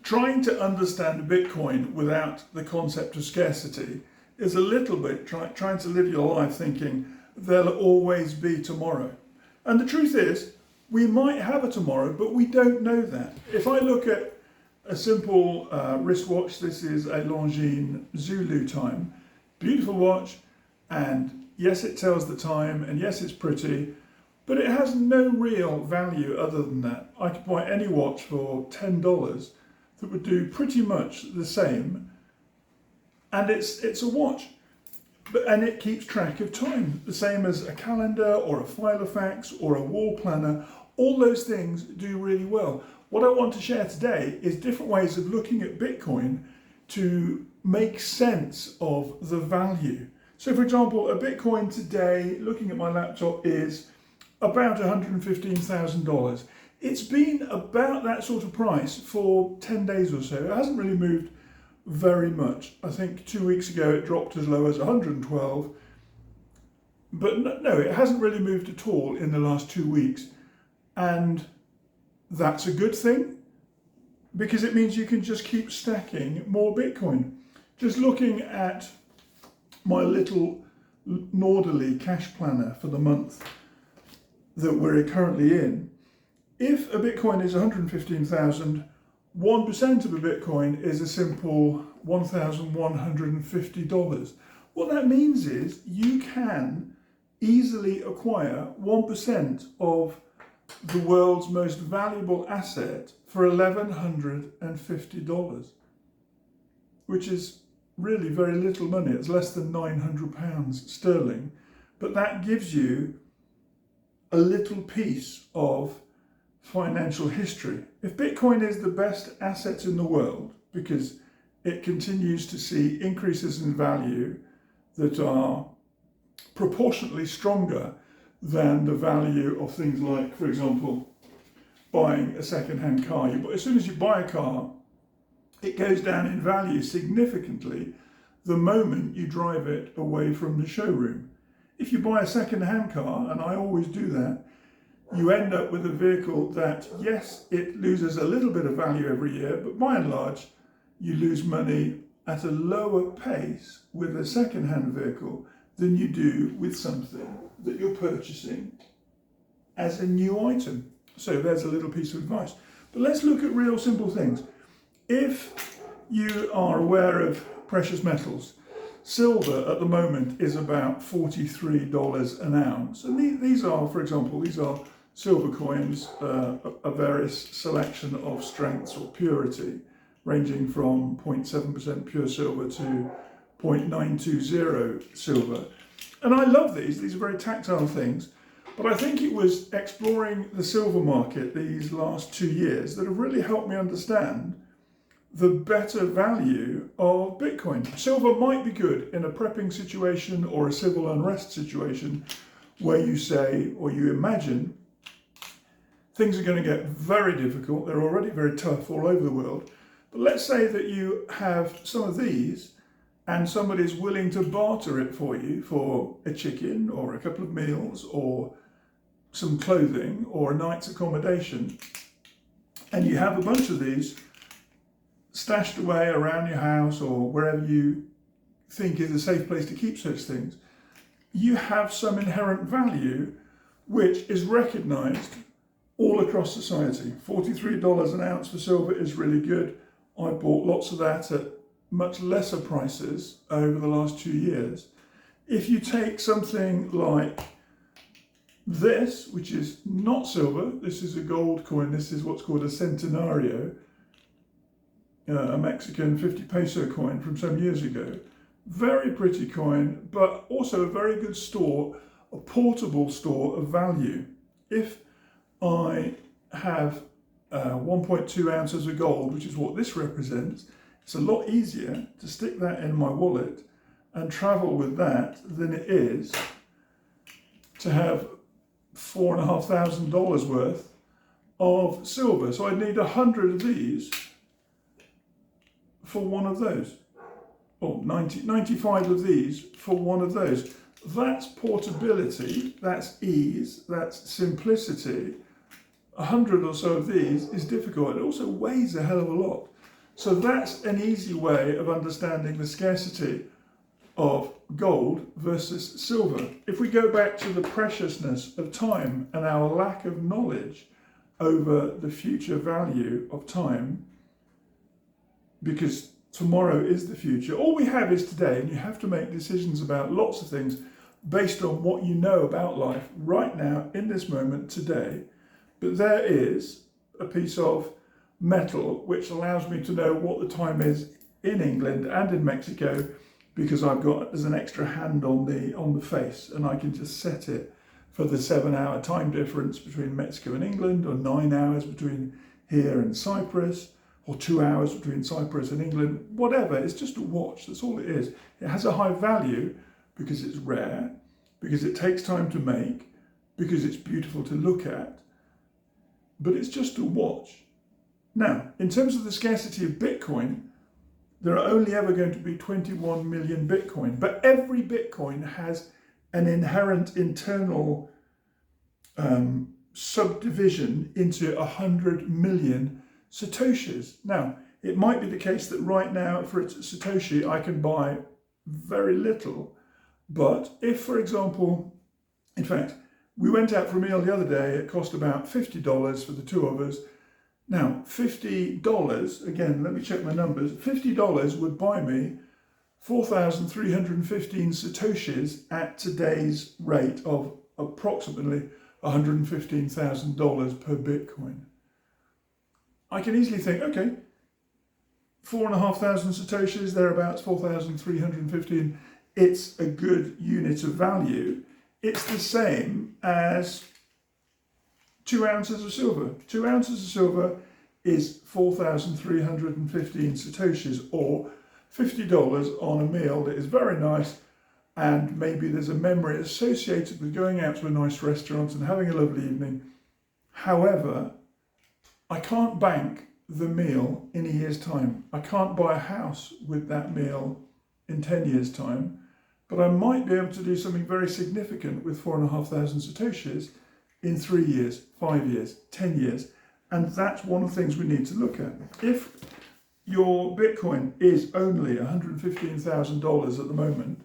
trying to understand Bitcoin without the concept of scarcity is a little bit trying to live your life thinking there'll always be tomorrow. And the truth is, we might have a tomorrow, but we don't know that. If I look at a simple wristwatch, this is a Longines Zulu time, beautiful watch, and yes, it tells the time, and yes, it's pretty, but it has no real value other than that. I could buy any watch for $10 that would do pretty much the same, and it's a watch, and it keeps track of time, the same as a calendar or a Filofax or a wall planner. All those things do really well. What I want to share today is different ways of looking at Bitcoin to make sense of the value. So for example, a Bitcoin today, looking at my laptop, is about $115,000. It's been about that sort of price for 10 days or so. It hasn't really moved very much. I think 2 weeks ago it dropped as low as 112, but no, it hasn't really moved at all in the last 2 weeks. And that's a good thing, because it means you can just keep stacking more Bitcoin. Just looking at my little Norderly cash planner for the month that we're currently in, if a Bitcoin is 115,000, 1% of a Bitcoin is a simple $1,150. What that means is you can easily acquire 1% of the world's most valuable asset for $1,150, which is really very little money. It's less than £900 sterling, but that gives you a little piece of financial history. If Bitcoin is the best asset in the world because it continues to see increases in value that are proportionately stronger than the value of things like, for example, buying a second-hand car. As soon as you buy a car, it goes down in value significantly the moment you drive it away from the showroom. If you buy a second-hand car, and I always do that, you end up with a vehicle that, yes, it loses a little bit of value every year, but by and large, you lose money at a lower pace with a second-hand vehicle than you do with something that you're purchasing as a new item. So there's a little piece of advice. But let's look at real simple things. If you are aware of precious metals, silver at the moment is about $43 an ounce. And these are, for example, these are silver coins, a various selection of strengths or purity, ranging from 0.7% pure silver to 0.920 silver. And I love these are very tactile things, but I think it was exploring the silver market these last 2 years that have really helped me understand the better value of Bitcoin. Silver might be good in a prepping situation or a civil unrest situation where you say, or you imagine, things are going to get very difficult. They're already very tough all over the world. But let's say that you have some of these and somebody's willing to barter it for you for a chicken or a couple of meals or some clothing or a night's accommodation. And you have a bunch of these stashed away around your house or wherever you think is a safe place to keep such things. You have some inherent value which is recognized all across society. $43 an ounce for silver is really good. I bought lots of that at much lesser prices over the last 2 years. If you take something like this, which is not silver, this is a gold coin, this is what's called a centenario, a Mexican 50 peso coin from some years ago. Very pretty coin, but also a very good store, a portable store of value. If I have 1.2 ounces of gold, which is what this represents, it's a lot easier to stick that in my wallet and travel with that than it is to have $4,500 worth of silver. So I'd need 100 of these for one of those, or 95 of these for one of those. That's portability, that's ease, that's simplicity. 100 or so of these is difficult. It also weighs a hell of a lot. So that's an easy way of understanding the scarcity of gold versus silver. If we go back to the preciousness of time and our lack of knowledge over the future value of time, because tomorrow is the future, all we have is today, and you have to make decisions about lots of things based on what you know about life right now, in this moment, today. But there is a piece of metal which allows me to know what the time is in England and in Mexico, because there's an extra hand on the face, and I can just set it for the 7-hour time difference between Mexico and England, or 9 hours between here and Cyprus, or 2 hours between Cyprus and England, whatever. It's just a watch, that's all it is. It has a high value because it's rare, because it takes time to make, because it's beautiful to look at, but it's just a watch. Now, in terms of the scarcity of Bitcoin, there are only ever going to be 21 million Bitcoin, but every Bitcoin has an inherent internal subdivision into 100 million Satoshis. Now, it might be the case that right now for a Satoshi I can buy very little, but if, for example, in fact, we went out for a meal the other day, it cost about $50 for the two of us. Now, $50, again, let me check my numbers, $50 would buy me 4,315 Satoshis at today's rate of approximately $115,000 per Bitcoin. I can easily think, okay, 4,500 Satoshis, thereabouts, 4,315, it's a good unit of value. It's the same as 2 ounces of silver. 2 ounces of silver is 4,315 Satoshis, or $50 on a meal that is very nice, and maybe there's a memory associated with going out to a nice restaurant and having a lovely evening. However, I can't bank the meal in a year's time. I can't buy a house with that meal in 10 years' time, but I might be able to do something very significant with 4,500 Satoshis in 3 years, 5 years, 10 years. And that's one of the things we need to look at. If your Bitcoin is only $115,000 at the moment,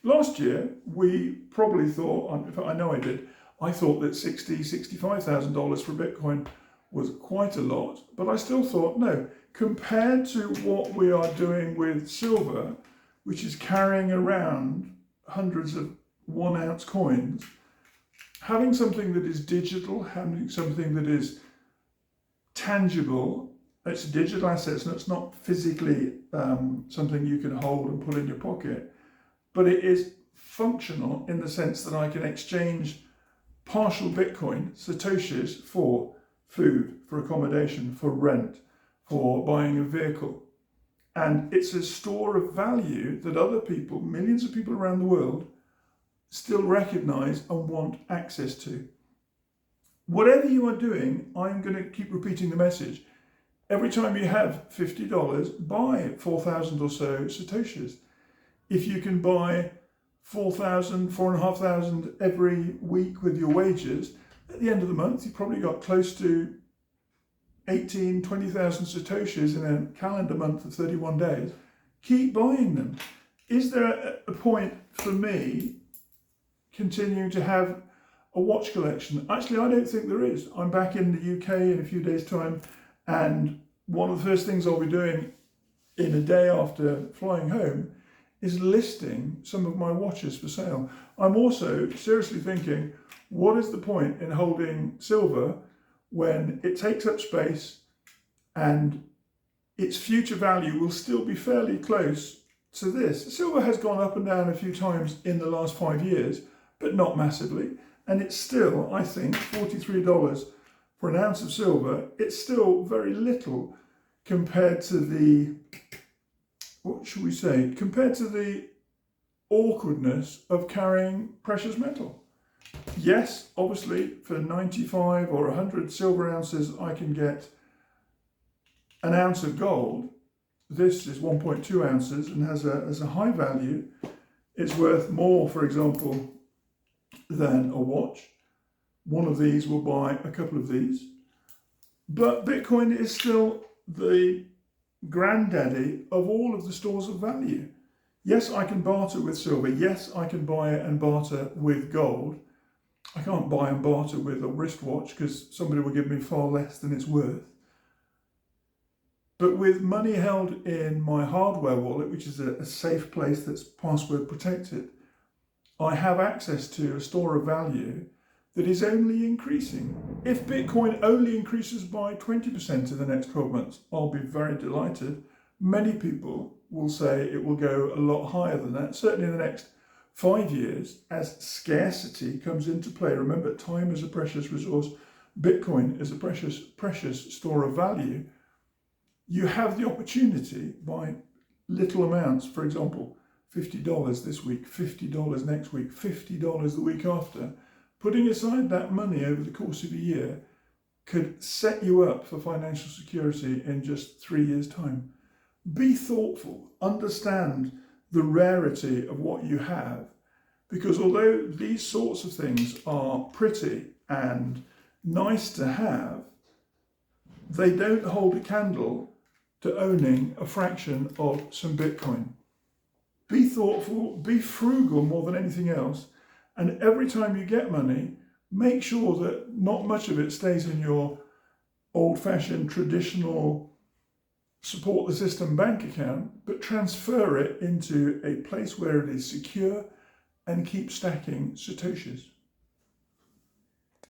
last year we probably thought, in fact I know I did, I thought that $60,000, $65,000 for Bitcoin was quite a lot, but I still thought, no, compared to what we are doing with silver, which is carrying around hundreds of 1 ounce coins, having something that is digital, having something that is tangible, it's a digital asset, so it's not physically something you can hold and put in your pocket, but it is functional in the sense that I can exchange partial Bitcoin, Satoshis, for food, for accommodation, for rent, for buying a vehicle. And it's a store of value that other people, millions of people around the world, still recognize and want access to. Whatever you are doing, I'm going to keep repeating the message. Every time you have $50, buy 4,000 or so Satoshis. If you can buy 4,000, 4,500 every week with your wages, at the end of the month, you've probably got close to 18, 20,000 Satoshis in a calendar month of 31 days. Keep buying them. Is there a point for me continuing to have a watch collection? Actually, I don't think there is. I'm back in the UK in a few days' time, and one of the first things I'll be doing in a day after flying home is listing some of my watches for sale. I'm also seriously thinking, what is the point in holding silver when it takes up space and its future value will still be fairly close to this? Silver has gone up and down a few times in the last 5 years, but not massively. And it's still, I think, $43 for an ounce of silver. It's still very little compared to the, what should we say, compared to the awkwardness of carrying precious metal. Yes, obviously, for 95 or 100 silver ounces, I can get an ounce of gold. This is 1.2 ounces and has a high value. It's worth more, for example, than a watch. One of these will buy a couple of these. But Bitcoin is still the granddaddy of all of the stores of value. Yes, I can barter with silver. Yes, I can buy and barter with gold. I can't buy and barter with a wristwatch because somebody will give me far less than it's worth. But with money held in my hardware wallet, which is a safe place that's password protected, I have access to a store of value that is only increasing. If Bitcoin only increases by 20% in the next 12 months, I'll be very delighted. Many people will say it will go a lot higher than that, certainly in the next 5 years, as scarcity comes into play. Remember, time is a precious resource. Bitcoin is a precious store of value. You have the opportunity by little amounts, for example, $50 this week, $50 next week, $50 the week after. Putting aside that money over the course of a year could set you up for financial security in just 3 years' time. Be thoughtful, understand the rarity of what you have, because although these sorts of things are pretty and nice to have, they don't hold a candle to owning a fraction of some Bitcoin. Be thoughtful, be frugal more than anything else, and every time you get money, make sure that not much of it stays in your old-fashioned, traditional, support the system bank account, but transfer it into a place where it is secure and keep stacking Satoshis.